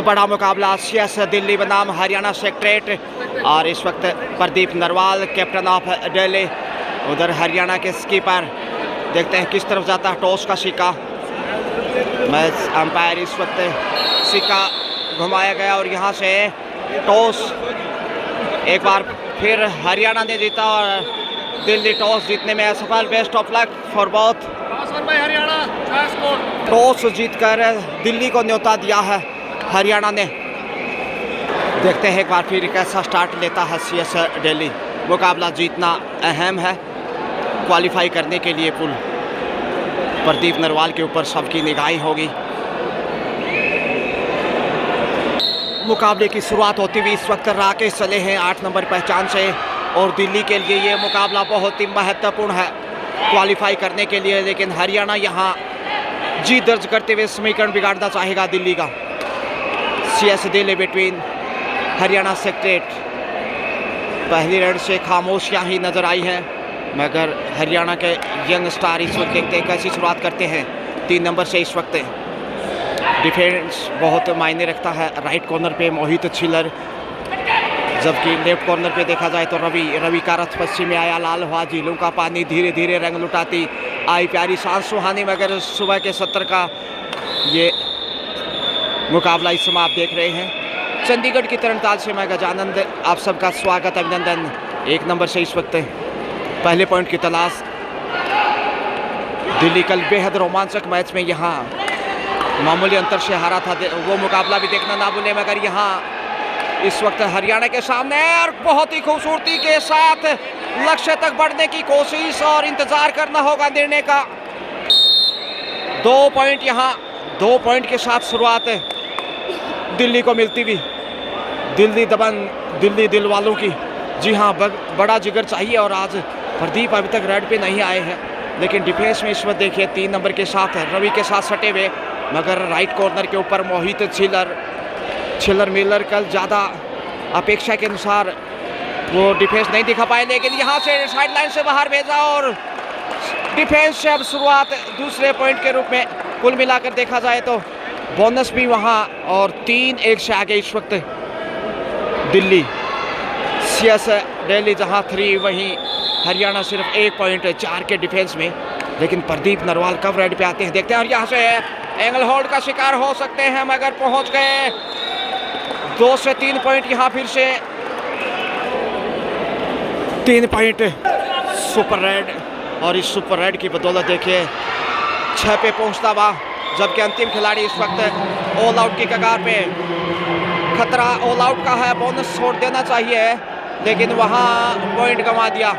बहुत बड़ा मुकाबला CS दिल्ली बनाम हरियाणा सेक्रेटरीट और इस वक्त प्रदीप नरवाल कैप्टन ऑफ दिल्ली, उधर हरियाणा के स्कीपर देखते हैं किस तरफ जाता है टॉस का सिक्का। मैच अंपायर इस वक्त सिक्का घुमाया गया और यहाँ से टॉस एक बार फिर हरियाणा ने जीता और दिल्ली टॉस जीतने में असफल। Best of luck for both. Toss जीतकर दिल्ली को न्योता दिया है हरियाणा ने। देखते हैं एक बार फिर कैसा स्टार्ट लेता है CS दिल्ली। मुकाबला जीतना अहम है क्वालिफाई करने के लिए। पुल प्रदीप नरवाल के ऊपर सबकी निगाहें होगी। मुकाबले की शुरुआत होती हुई इस वक्त राकेश चले हैं 8 नंबर पहचान से और दिल्ली के लिए ये मुकाबला बहुत ही महत्वपूर्ण है क्वालिफाई करने के लिए। लेकिन हरियाणा यहाँ जीत दर्ज करते हुए समीकरण बिगाड़ना चाहेगा दिल्ली का। CS Delhi between Haryana secretariat. पहली राउंड से खामोशियाँ ही नजर आई हैं, मगर हरियाणा के यंग स्टार इस वक्त देखते हैं कैसी शुरुआत करते हैं। 3 नंबर से इस वक्त डिफेंस बहुत मायने रखता है। राइट कॉर्नर पे मोहित छिल्लर, जबकि लेफ्ट कॉर्नर पे देखा जाए तो रवि का रथ पश्चिम में आया। लाल हुआ झीलों का पानी, धीरे धीरे रंग लुटाती आई प्यारी सांस सुहानी। मगर सुबह के 70 का ये मुकाबला इस समय आप देख रहे हैं चंडीगढ़ की तरनताल से। मैं गजानंद आप सबका स्वागत अभिनंदन। 1 नंबर से इस वक्त पहले पॉइंट की तलाश। दिल्ली कल बेहद रोमांचक मैच में यहाँ मामूली अंतर से हारा था, वो मुकाबला भी देखना ना भूलें। मगर यहाँ इस वक्त हरियाणा के सामने और बहुत ही खूबसूरती के साथ लक्ष्य तक बढ़ने की कोशिश और इंतजार करना होगा निर्णय का। 2 पॉइंट यहाँ 2 पॉइंट के साथ शुरुआत दिल्ली को मिलती हुई। दिल्ली दबंग, दिल्ली दिल वालों की। जी हाँ, बड़ा जिगर चाहिए और आज प्रदीप अभी तक रेड पे नहीं आए हैं। लेकिन डिफेंस में इस वक्त देखिए 3 नंबर के साथ रवि के साथ सटे हुए, मगर राइट कॉर्नर के ऊपर मोहित छिल्लर मिलर कल ज़्यादा अपेक्षा के अनुसार वो डिफेंस नहीं दिखा पाए। लेकिन यहाँ से साइड लाइन से बाहर भेजा और डिफेंस से अब शुरुआत दूसरे पॉइंट के रूप में। कुल मिलाकर देखा जाए तो बोनस भी वहाँ और 3-1 से आगे इस वक्त दिल्ली। CS दिल्ली जहाँ 3, वहीं हरियाणा सिर्फ 1 पॉइंट 4 के डिफेंस में। लेकिन प्रदीप नरवाल कब रेड पे आते हैं देखते हैं। और यहाँ से एंगल होल्ड का शिकार हो सकते हैं, मगर पहुँच गए। 2 से 3 पॉइंट यहाँ फिर से 3 पॉइंट सुपर रेड। और इस सुपर रेड की बदौलत देखिए 6 पे पहुँचता हुआ, जबकि अंतिम खिलाड़ी इस वक्त ऑल आउट की कगार पे। खतरा ऑल आउट का है, बोनस छोड़ देना चाहिए, लेकिन वहाँ पॉइंट गंवा दिया।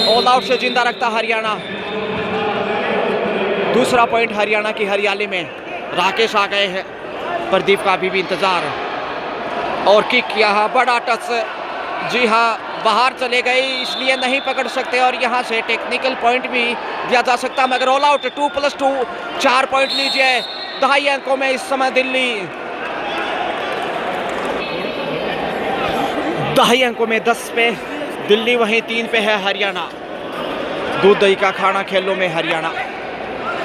ऑल आउट से जिंदा रखता हरियाणा। दूसरा पॉइंट हरियाणा की हरियाली में। राकेश आ गए हैं, प्रदीप का अभी भी इंतजार। और किक किया है, बड़ा टच। जी हाँ, बाहर चले गए इसलिए नहीं पकड़ सकते और यहाँ से टेक्निकल पॉइंट भी दिया जा सकता, मगर ऑल आउट। 2+2 4 पॉइंट लीजिए। 2.5 अंकों में इस समय दिल्ली। 2.5 अंकों में 10 पे दिल्ली, वहीं 3 पे है हरियाणा। दूध दही का खाना खेलों में हरियाणा।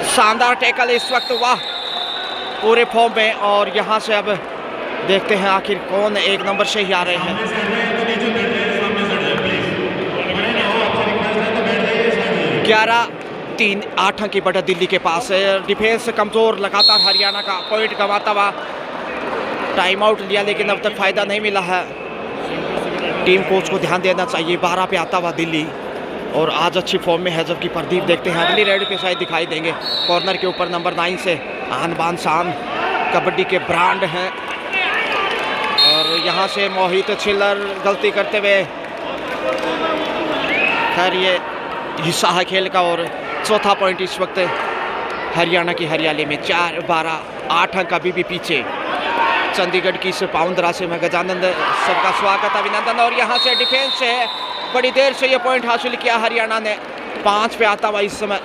शानदार टैकल इस वक्त, वाह, पूरे फॉर्म में। और यहाँ से अब देखते हैं आखिर कौन 1 नंबर से ही आ रहे हैं। 11-3 8 अंक की बढ़त दिल्ली के पास है। डिफेंस कमजोर लगातार हरियाणा का, पॉइंट गंवाता हुआ। टाइम आउट लिया लेकिन अब तक फायदा नहीं मिला है। टीम कोच को ध्यान देना चाहिए। 12 पे आता हुआ दिल्ली और आज अच्छी फॉर्म में है, जबकि प्रदीप देखते हैं अगली रेड पे शायद दिखाई देंगे। कॉर्नर के ऊपर नंबर 9 से आन बान शान कबड्डी के ब्रांड हैं। और यहाँ से मोहित छिल्लर गलती करते हुए, खैर ये हिस्सा है खेल का। और चौथा पॉइंट इस वक्त हरियाणा की हरियाली में। 4-12 8 अंक अभी भी पीछे चंडीगढ़ की इस पाउंदरा से। मैं गजानंद सबका स्वागत अभिनंदन। और यहाँ से डिफेंस से बड़ी देर से ये पॉइंट हासिल किया हरियाणा ने। 5 पे आता हुआ इस समय।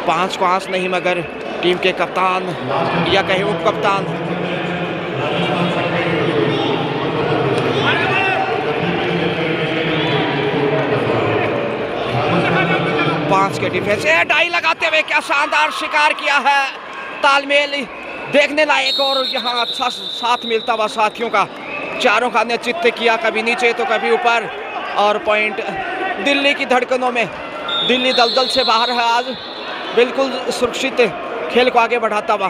5 को आंस नहीं, मगर टीम के कप्तान या कहीं उप कप्तान 5 के डिफेंस। डाई लगाते हुए क्या शानदार शिकार किया है। तालमेल देखने लायक। और यहाँ अच्छा साथ मिलता हुआ साथियों का, चारों का ने चित्त किया, कभी नीचे तो कभी ऊपर। और पॉइंट दिल्ली की धड़कनों में। दिल्ली दलदल से बाहर है आज, बिल्कुल सुरक्षित खेल को आगे बढ़ाता हुआ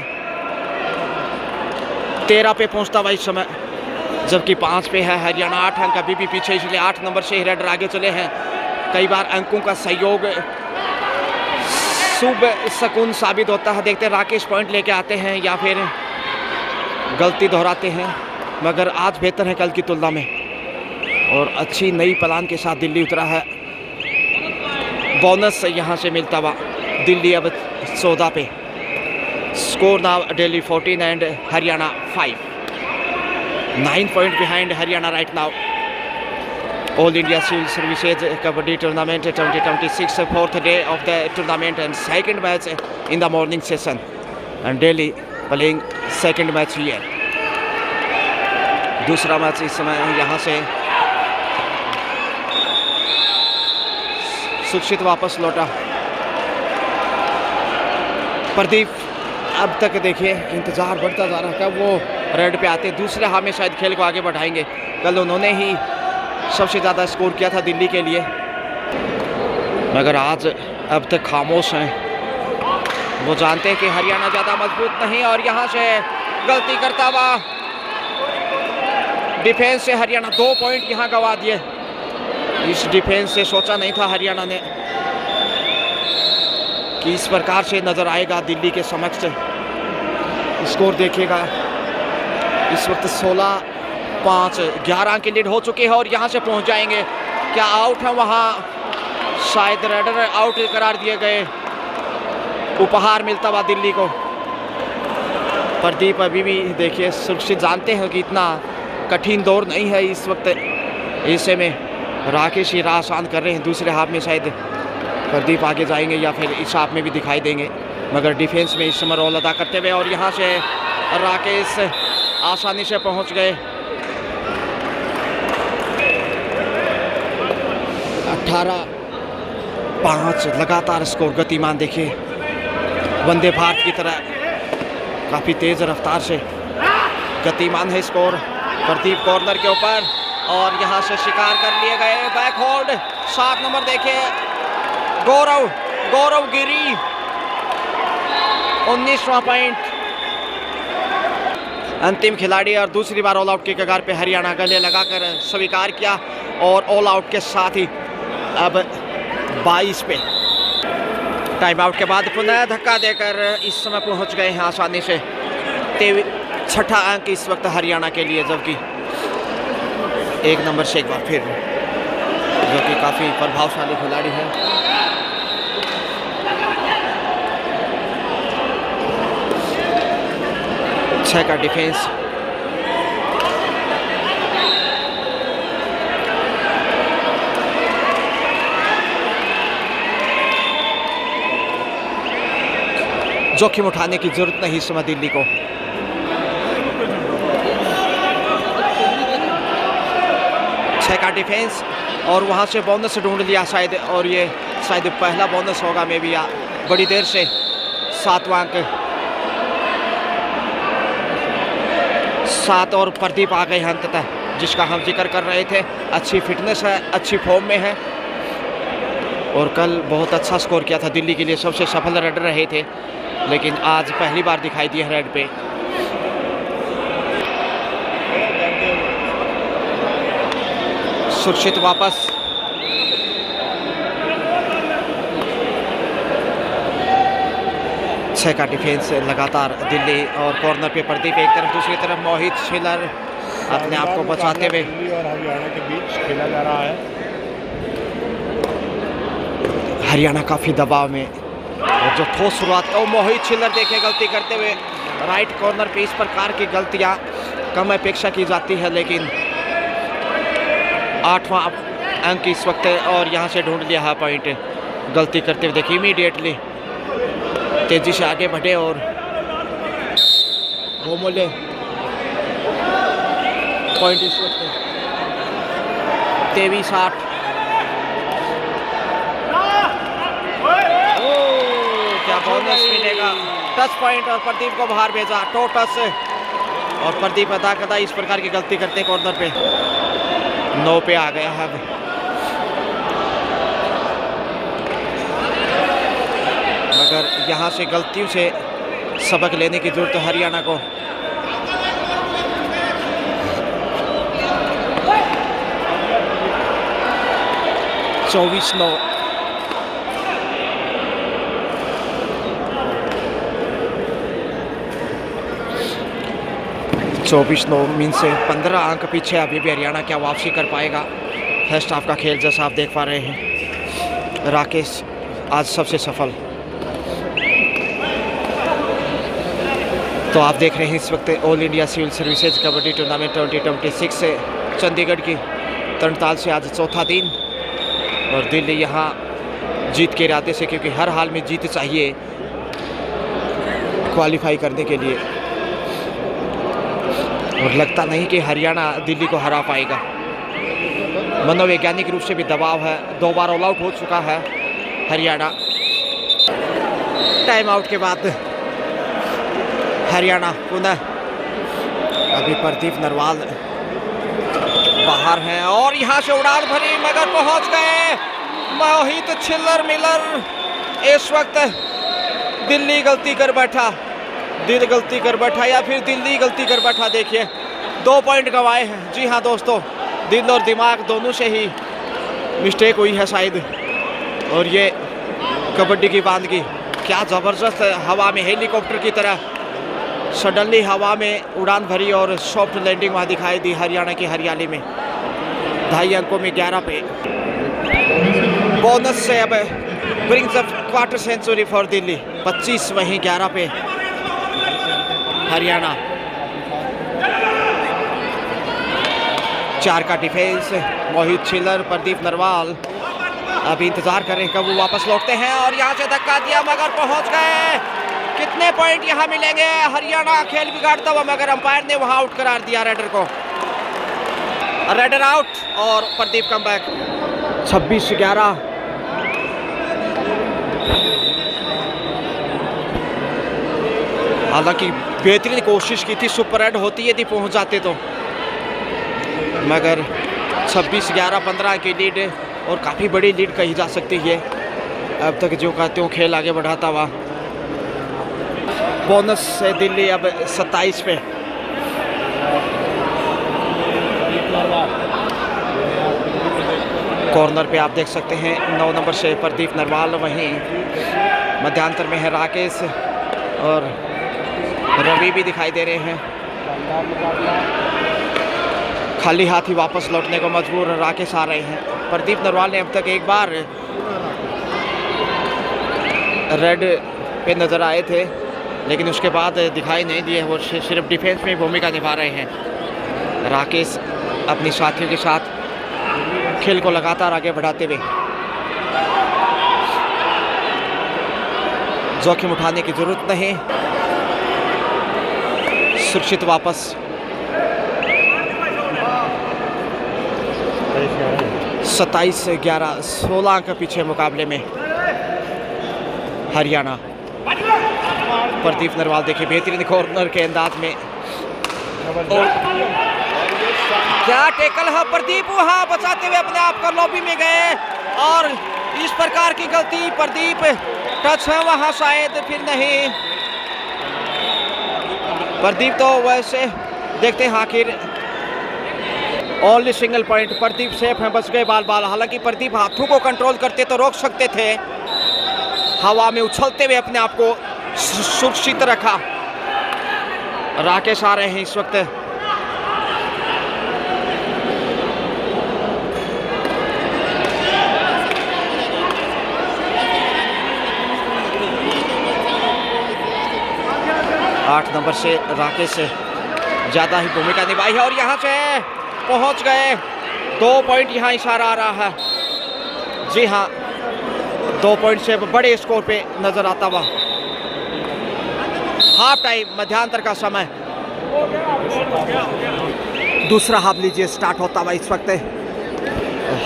13 पे पहुंचता हुआ इस समय, जबकि 5 पे है हरियाणा। 8 अंक अभी भी पीछे, इसलिए 8 नंबर से ही रेडर आगे चले हैं। कई बार अंकों का सहयोग शुभ शकुन साबित होता है। देखते हैं राकेश पॉइंट लेके आते हैं या फिर गलती दोहराते हैं, मगर आज बेहतर है कल की तुलना में। और अच्छी नई प्लान के साथ दिल्ली उतरा है। बोनस यहाँ से मिलता हुआ दिल्ली अब 14 पे। Score now Delhi 14 and Haryana 5। 9 point behind Haryana right now. All India Civil Services Kabaddi Tournament 2026, 4th day of the tournament and second match in the morning session, and Delhi playing second match here. दूसरा match इस समय यहाँ से सुरक्षित वापस लौटा प्रदीप। अब तक देखिए इंतजार बढ़ता जा रहा है कब वो रेड पे आते। दूसरे हाफ में शायद खेल को आगे बढ़ाएंगे। कल उन्होंने ही सबसे ज़्यादा स्कोर किया था दिल्ली के लिए, मगर आज अब तक खामोश हैं। वो जानते हैं कि हरियाणा ज़्यादा मजबूत नहीं। और यहाँ से गलती करता हुआ डिफेंस से हरियाणा 2 पॉइंट यहाँ गंवा दिए। इस डिफेंस से सोचा नहीं था हरियाणा ने कि इस प्रकार से नज़र आएगा दिल्ली के समक्ष। स्कोर देखिएगा इस वक्त 16-5, 11 अंक की लीड हो चुकी है और यहाँ से पहुँच जाएंगे। क्या आउट है वहाँ? शायद रेडर आउट करार दिए गए। उपहार मिलता हुआ दिल्ली को। प्रदीप अभी भी देखिए सुरक्षित, जानते हैं कि इतना कठिन दौर नहीं है इस वक्त। ऐसे में राकेश ही राह आसान कर रहे हैं। दूसरे हाफ में शायद प्रदीप आगे जाएंगे या फिर इस हाफ में भी दिखाई देंगे, मगर डिफेंस में इस समय रोल अदा करते हुए। और यहाँ से राकेश आसानी से पहुँच गए। 18-5 लगातार स्कोर गतिमान। देखिए वंदे भारत की तरह काफ़ी तेज़ रफ्तार से गतिमान है स्कोर। प्रदीप कॉर्नर के ऊपर और यहाँ से शिकार कर लिए गए। बैक होल्ड 7 नंबर देखिए गौरव गिरी 19वां पॉइंट। अंतिम खिलाड़ी और दूसरी बार ऑल आउट के कगार पे हरियाणा गले लगाकर स्वीकार किया और ऑल आउट के साथ ही अब 22 पे। टाइम आउट के बाद पुनः धक्का देकर इस समय पहुंच गए हैं आसानी से। 6ठा अंक इस वक्त हरियाणा के लिए, जबकि 1 नंबर से एक बार फिर, जो कि काफ़ी प्रभावशाली खिलाड़ी है। छह का डिफेंस। जोखिम उठाने की जरूरत नहीं इस समय दिल्ली को। छह का डिफेंस और वहां से बोनस ढूंढ लिया शायद, और ये शायद पहला बोनस होगा मे भी, बड़ी देर से 7वां अंक। 7 और प्रदीप आ गए हैं अंततः, जिसका हम जिक्र कर रहे थे। अच्छी फिटनेस है, अच्छी फॉर्म में है और कल बहुत अच्छा स्कोर किया था। दिल्ली के लिए सबसे सफल रेडर रहे थे, लेकिन आज पहली बार दिखाई दिया रेड पे। सुरक्षित वापस। छह का डिफेंस लगातार दिल्ली और कॉर्नर पे प्रदीप एक तरफ, दूसरी तरफ मोहित छिलर अपने आप को बचाते हुए। और हरियाणा के बीच खेला जा रहा है। हरियाणा काफ़ी दबाव में और जो ठोस शुरुआत, और मोहित छिलर देखे गलती करते हुए। राइट कॉर्नर पे इस प्रकार की गलतियां कम अपेक्षा की जाती है, लेकिन 8वां अंक इस वक्त है और यहाँ से ढूंढ लिया है पॉइंट। गलती करते हुए देखिए इमीडिएटली तेजी से आगे बढ़े और बहुमूल्य पॉइंट इस वक्त 23-8। क्या बोनस मिलेगा? टच पॉइंट और प्रदीप को बाहर भेजा, टो टच से। और प्रदीप अदा कदा इस प्रकार की गलती करते कॉर्नर पे 9 पे आ गया है। मगर यहाँ से गलतियों से सबक लेने की जरूरत है हरियाणा को। चौबीस 9। मीन से 15 अंक पीछे अभी भी हरियाणा क्या वापसी कर पाएगा। फर्स्ट हाफ का खेल जैसा आप देख पा रहे हैं, राकेश आज सबसे सफल। तो आप देख रहे हैं इस वक्त All India Civil Services Kabaddi Tournament 2026 से चंडीगढ़ की तरणताल से आज चौथा दिन। और दिल्ली यहाँ जीत के इरादे से, क्योंकि हर हाल में जीत चाहिए क्वालिफाई करने के लिए। और लगता नहीं कि हरियाणा दिल्ली को हरा पाएगा। मनोवैज्ञानिक रूप से भी दबाव है, 2 बार ऑल आउट हो चुका है हरियाणा। टाइम आउट के बाद हरियाणा पुनः, अभी प्रदीप नरवाल बाहर हैं और यहाँ से उड़ान भरी मगर पहुँच गए मोहित छिल्लर मिलर। इस वक्त दिल्ली गलती कर बैठा, दिल गलती कर बैठा या फिर दिल्ली गलती कर बैठा। देखिए 2 पॉइंट गंवाए हैं। जी हाँ दोस्तों, दिल और दिमाग दोनों से ही मिस्टेक हुई है शायद। और ये कबड्डी की बांदगी क्या ज़बरदस्त हवा में हेलीकॉप्टर की तरह सडनली हवा में उड़ान भरी और सॉफ्ट लैंडिंग वहाँ दिखाई दी हरियाणा की हरियाली में। 2.5 अंकों में 11 पे बोनस से अब brings up quarter century for Delhi. 25 वहीं 11 पे हरियाणा। 4 का डिफेंस, मोहित छिल्लर, प्रदीप नरवाल अभी इंतजार कर रहे हैं कब वो वापस लौटते हैं। और यहाँ से धक्का दिया मगर पहुँच गए। कितने पॉइंट यहाँ मिलेंगे? हरियाणा खेल बिगाड़ता हुआ, मगर अंपायर ने वहाँ आउट करार दिया रेडर को। रेडर आउट और प्रदीप कम बैक। 26-11। हालांकि बेहतरीन कोशिश की थी, सुपर हेड होती यदि पहुंच जाते तो, मगर 26-11 15 की लीड और काफ़ी बड़ी लीड कही जा सकती है। अब तक जो कहते हो खेल आगे बढ़ाता हुआ। बोनस से दिल्ली अब 27 पे। कॉर्नर पे आप देख सकते हैं 9 नंबर से प्रदीप नरवाल, वहीं मध्यांतर में है राकेश और रवि भी दिखाई दे रहे हैं। खाली हाथ ही वापस लौटने को मजबूर राकेश आ रहे हैं। प्रदीप नरवाल ने अब तक एक बार रेड पे नज़र आए थे, लेकिन उसके बाद दिखाई नहीं दिए। वो सिर्फ डिफेंस में भूमिका निभा रहे हैं। राकेश अपनी साथियों के साथ खेल को लगातार आगे बढ़ाते हुए, जोखिम उठाने की जरूरत नहीं, सुरक्षित वापस। 27-11, 16 अंक पीछे मुकाबले में हरियाणा। प्रदीप नरवाल देखिए बेहतरीन कॉर्नर के अंदाज में, क्या टेकल है प्रदीप, वहाँ बचाते हुए अपने आप को लॉबी में गए। और इस प्रकार की गलती, प्रदीप टच है वहाँ शायद, फिर नहीं। प्रदीप तो वैसे देखते हैं आखिर only single point. Pradeep safe हैं, बच गए बाल बाल। हालांकि प्रदीप हाथों को कंट्रोल करते तो रोक सकते थे, हवा में उछलते हुए अपने आप को सुरक्षित रखा। राकेश आ रहे हैं इस वक्त। आठ नंबर से राकेश से ज़्यादा ही भूमिका निभाई है और यहाँ से पहुँच गए। 2 पॉइंट यहाँ इशारा आ रहा है। जी हाँ, 2 पॉइंट से बड़े स्कोर पे नजर आता हुआ। हाफ टाइम, मध्यांतर का समय, दूसरा हाफ लीजिए स्टार्ट होता हुआ इस वक्त।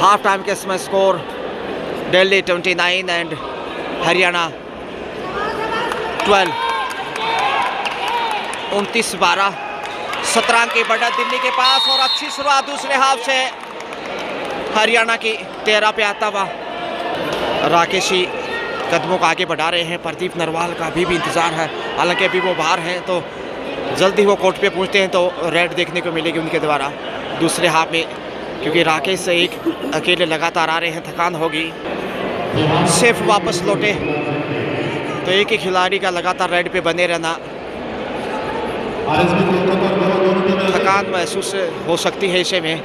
हाफ टाइम के समय स्कोर दिल्ली 29 एंड हरियाणा 12। 29-12 17 अंक की बढ़त दिल्ली के पास। और अच्छी शुरुआत दूसरे हाफ से हरियाणा की 13 पे आता हुआ राकेशी कदमों को आगे बढ़ा रहे हैं। प्रदीप नरवाल का अभी भी इंतज़ार है, हालांकि अभी वो बाहर हैं, तो जल्दी वो कोर्ट पे पहुंचते हैं तो रेड देखने को मिलेगी उनके द्वारा दूसरे हाफ में, क्योंकि राकेश से एक अकेले लगातार आ रहे हैं, थकान होगी। सिर्फ वापस लौटे तो एक ही खिलाड़ी का लगातार रेड पे बने रहना, थकान महसूस हो सकती है। ऐसे में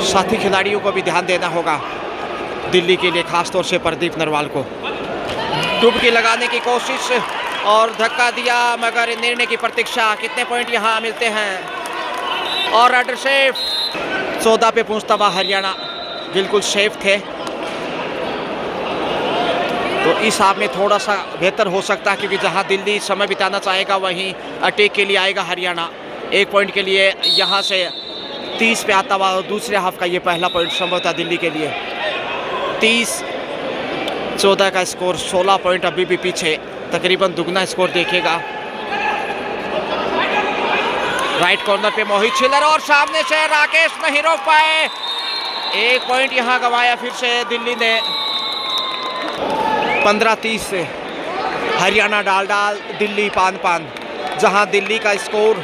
साथी खिलाड़ियों को भी ध्यान देना होगा दिल्ली के लिए, खासतौर से प्रदीप नरवाल को। डुबकी लगाने की कोशिश और धक्का दिया, मगर निर्णय की प्रतीक्षा। कितने पॉइंट यहाँ मिलते हैं और रेडर सेफ। 14 पे पहुँचता हुआ हरियाणा बिल्कुल सेफ थे, तो इस हाफ में थोड़ा सा बेहतर हो सकता है, क्योंकि जहाँ दिल्ली समय बिताना चाहेगा वहीं अटैक के लिए आएगा हरियाणा। 1 पॉइंट के लिए यहाँ से 30 पे आता हुआ दूसरे हाफ का ये पहला पॉइंट संभवतः दिल्ली के लिए। 30-14 का स्कोर, 16 पॉइंट अभी भी पीछे, तकरीबन दुगना स्कोर देखेगा। राइट कॉर्नर पे मोहित छिल्लर और सामने से राकेश नहीं रोक पाए। 1 पॉइंट यहाँ गंवाया फिर से दिल्ली ने। 15-30 से हरियाणा डाल दिल्ली पान। जहां दिल्ली का स्कोर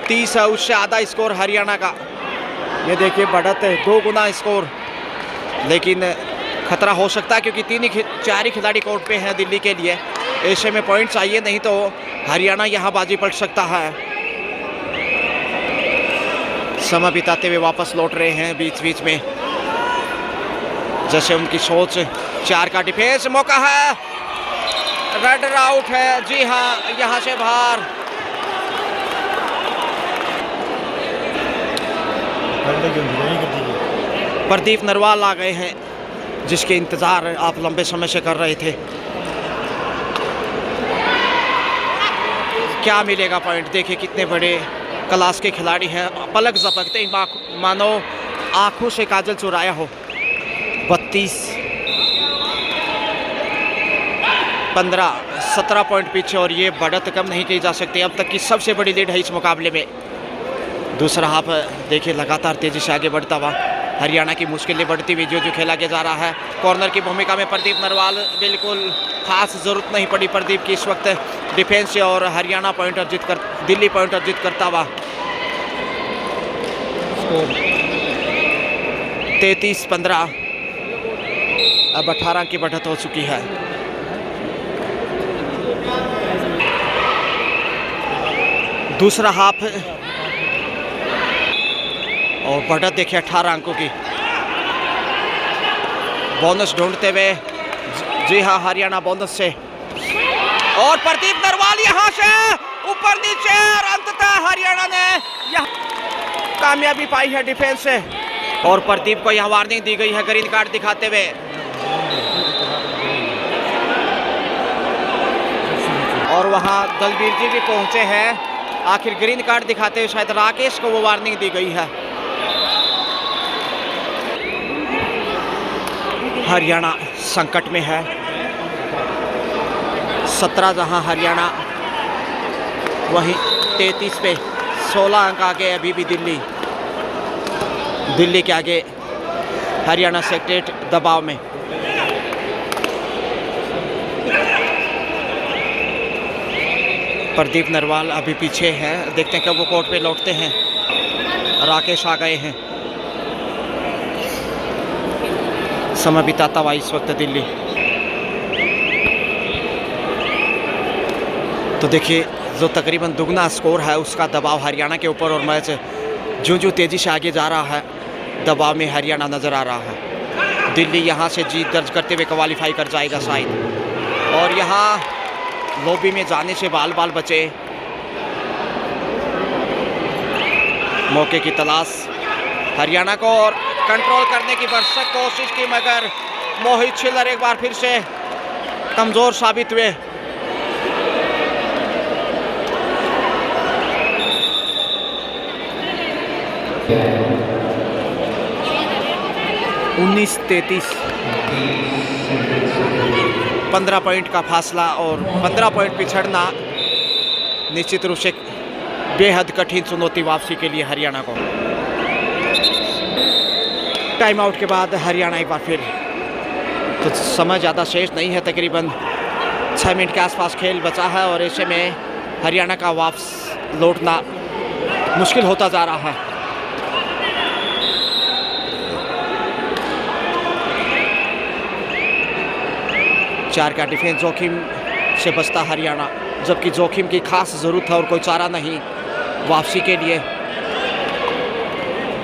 30 है, उससे आधा स्कोर हरियाणा का। ये देखिए बढ़त है, 2 गुना स्कोर, लेकिन खतरा हो सकता है क्योंकि 4 ही खिलाड़ी कोर्ट पे हैं दिल्ली के लिए। ऐसे में पॉइंट चाहिए, नहीं तो हरियाणा यहां बाजी पड़ सकता है। समय बिताते हुए वापस लौट रहे हैं बीच बीच में, जैसे उनकी सोच। 4 का डिफेंस, मौका है, रेड आउट है। जी हाँ, यहां से बाहर। प्रदीप नरवाल आ गए हैं, जिसके इंतजार आप लंबे समय से कर रहे थे। क्या मिलेगा पॉइंट, देखिए कितने बड़े क्लास के खिलाड़ी हैं। पलक झपकते ही मानो आंखों से काजल चुराया हो। 32-15 17 पॉइंट पीछे, और ये बढ़त कम नहीं की जा सकती। अब तक की सबसे बड़ी लीड है इस मुकाबले में। दूसरा हाफ देखिए लगातार तेजी से आगे बढ़ता हुआ हरियाणा की मुश्किलें बढ़ती हुई जो खेला के जा रहा है। कॉर्नर की भूमिका में प्रदीप नरवाल, बिल्कुल खास ज़रूरत नहीं पड़ी प्रदीप की इस वक्त डिफेंस से, और हरियाणा पॉइंट अर्जित कर दिल्ली पॉइंट अर्जित करता हुआ। 33-15 अब 18 की बढ़त हो चुकी है। दूसरा हाफ और बढ़त देखिए 18 अंकों की। बोनस ढूंढते हुए, जी हाँ, हरियाणा बोनस से, और प्रदीप नरवाल यहां से ऊपर नीचे, और अंततः हरियाणा ने यहां कामयाबी पाई है डिफेंस से। और प्रदीप को यहां वार्निंग दी गई है ग्रीन कार्ड दिखाते हुए। और वहां दलबीर जी भी पहुंचे हैं, आखिर ग्रीन कार्ड दिखाते हुए शायद राकेश को वो वार्निंग दी गई है। हरियाणा संकट में है। 17 जहां हरियाणा, वहीं 33 पे 16 अंक आगे अभी भी दिल्ली के आगे हरियाणा सेक्रेट दबाव में। प्रदीप नरवाल अभी पीछे है, देखते हैं कब वो कोर्ट पे लौटते हैं। राकेश आ गए हैं, समय बिताता हुआ इस वक्त दिल्ली। तो देखिए जो तकरीबन दुगना स्कोर है उसका दबाव हरियाणा के ऊपर, और मैच जो तेज़ी से आगे जा रहा है दबाव में हरियाणा नज़र आ रहा है। दिल्ली यहां से जीत दर्ज करते हुए क्वालिफाई कर जाएगा शायद, और यहां लॉबी में जाने से बाल बचे। मौके की तलाश हरियाणा को, और कंट्रोल करने की भरसक कोशिश की, मगर मोहित छिल्लर एक बार फिर से कमज़ोर साबित हुए। उन्नीस 33 15 पॉइंट का फासला, और 15 पॉइंट पिछड़ना निश्चित रूप से बेहद कठिन चुनौती वापसी के लिए हरियाणा को। टाइम आउट के बाद हरियाणा एक बार फिर, तो समय ज़्यादा शेष नहीं है, तकरीबन 6 मिनट के आसपास खेल बचा है और ऐसे में हरियाणा का वापस लौटना मुश्किल होता जा रहा है। चार का डिफेंस जोखिम से बचता हरियाणा, जबकि जोखिम की खास ज़रूरत है और कोई चारा नहीं वापसी के लिए।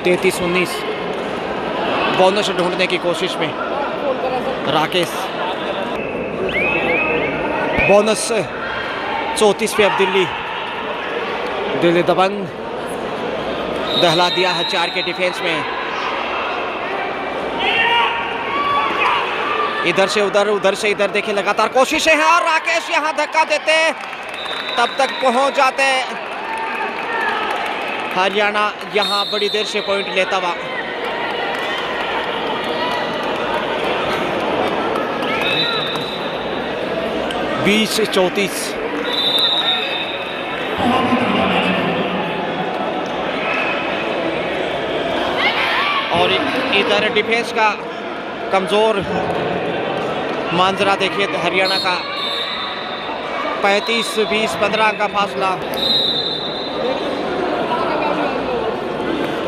33-19 बोनस ढूंढने की कोशिश में राकेश। बोनस 34 पे अब दिल्ली दबंग दहला दिया है 4 के डिफेंस में। इधर से उधर, उधर से इधर, देखिए लगातार कोशिशें हैं और राकेश यहां धक्का देते तब तक पहुंच जाते। हरियाणा यहां बड़ी देर से पॉइंट लेता हुआ। बीस 34 और इधर डिफेंस का कमजोर मांजरा देखिए हरियाणा का। 35-20-15 का फासला।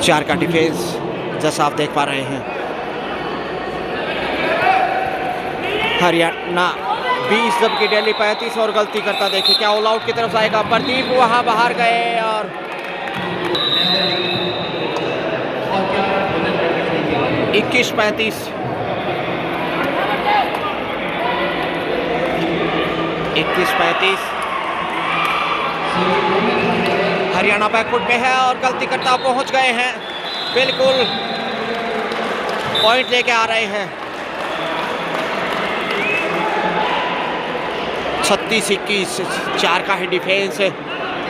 4 का डिफेंस जैसा आप देख पा रहे हैं। हरियाणा 20 जबकि दिल्ली 35 और गलती करता देखिए क्या ऑल आउट की तरफ जाएगा। प्रदीप वहां बाहर गए और 21-35 हरियाणा बैकफुट पे है और गलती करता पहुंच गए हैं। बिल्कुल पॉइंट लेके आ रहे हैं। 36-21 4 का ही डिफेंस।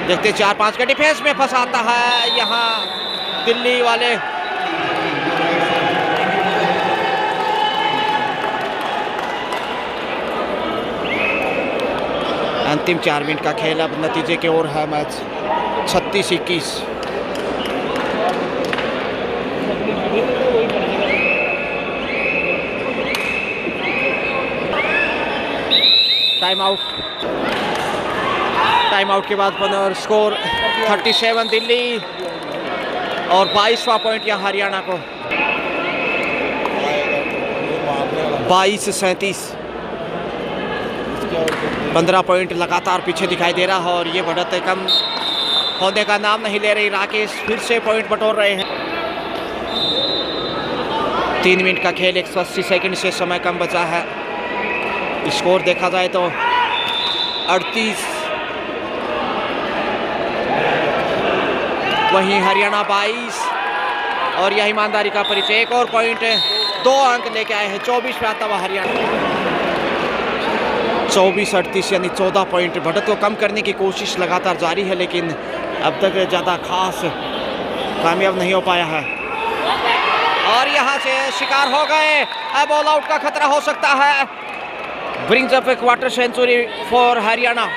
देखते 4-5 का डिफेंस में फंसाता है यहाँ दिल्ली वाले। अंतिम 4 मिनट का खेल अब नतीजे की ओर है मैच 36-21। टाइम आउट के बाद स्कोर 37 दिल्ली और 22वां पॉइंट यहाँ हरियाणा को। 22-37 15 पॉइंट लगातार पीछे दिखाई दे रहा है और ये बढ़त कम होने का नाम नहीं ले रही। राकेश फिर से पॉइंट बटोर रहे हैं। 3 मिनट का खेल 180 सेकंड से समय कम बचा है। स्कोर देखा जाए तो 38, वहीं हरियाणा 22 और यह ईमानदारी का परिचय। एक और पॉइंट 2 अंक लेके आए हैं। 24 पे आता हुआ हरियाणा। 24-38 यानी 14 पॉइंट। बढ़त को कम करने की कोशिश लगातार जारी है लेकिन अब तक ज़्यादा खास कामयाब नहीं हो पाया है। और यहाँ से शिकार हो गए। अब ऑल आउट का खतरा हो सकता है। Brings up a quarter century for Haryana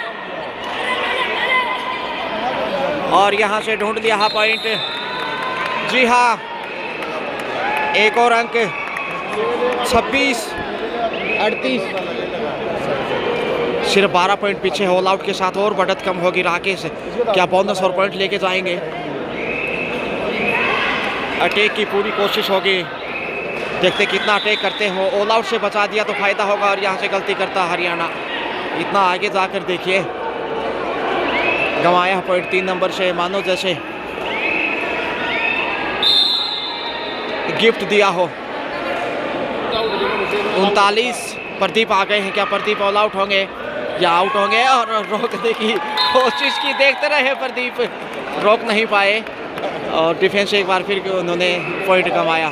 और यहाँ से ढूंढ लिया पॉइंट। जी हाँ, एक और अंक 26-38 सिर्फ 12 पॉइंट पीछे ऑल आउट के साथ और बढ़त कम होगी। राकेश क्या बोनस और पॉइंट लेके जाएंगे? अटैक की पूरी कोशिश होगी। देखते कितना अटैक करते हो। ऑल आउट से बचा दिया तो फायदा होगा और यहाँ से गलती करता हरियाणा। इतना आगे जाकर देखिए गंवाया पॉइंट 3 नंबर से, मानो जैसे गिफ्ट दिया हो। 39 प्रदीप आ गए हैं। क्या प्रदीप ऑल आउट होंगे या आउट होंगे? और रोकने की कोशिश की, देखते रहे प्रदीप, रोक नहीं पाए और डिफेंस एक बार फिर उन्होंने पॉइंट कमाया।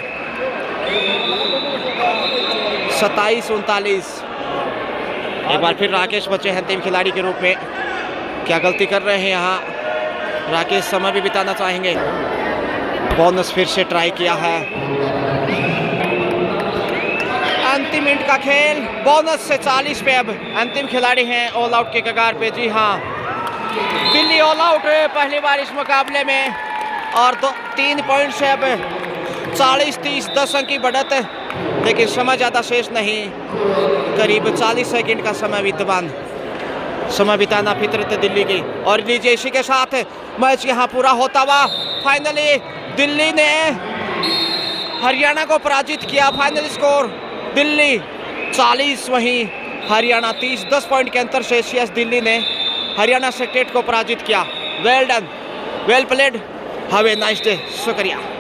27-39 एक बार फिर राकेश बचे हैं अंतिम खिलाड़ी के रूप में। क्या गलती कर रहे हैं यहाँ राकेश? समय भी बिताना चाहेंगे। बोनस फिर से ट्राई किया है। अंतिम मिनट का खेल, बोनस से 40 पे अब अंतिम खिलाड़ी हैं ऑल आउट के कगार पे। जी हाँ, दिल्ली ऑल आउट पहली बार इस मुकाबले में और 3 पॉइंट से अब 40-30 10 अंक की बढ़त, लेकिन समय ज़्यादा शेष नहीं, करीब 40 सेकंड का समय विद्यमान, समय बिताना फितरत दिल्ली की। और लीजिए इसी के साथ मैच यहाँ पूरा होता हुआ फाइनली दिल्ली ने हरियाणा को पराजित किया। फाइनल स्कोर दिल्ली 40 वहीं हरियाणा 30, 10 पॉइंट के अंतर से CS दिल्ली ने हरियाणा सेक्रेट को पराजित किया। Well done, well played, have a nice day, शुक्रिया।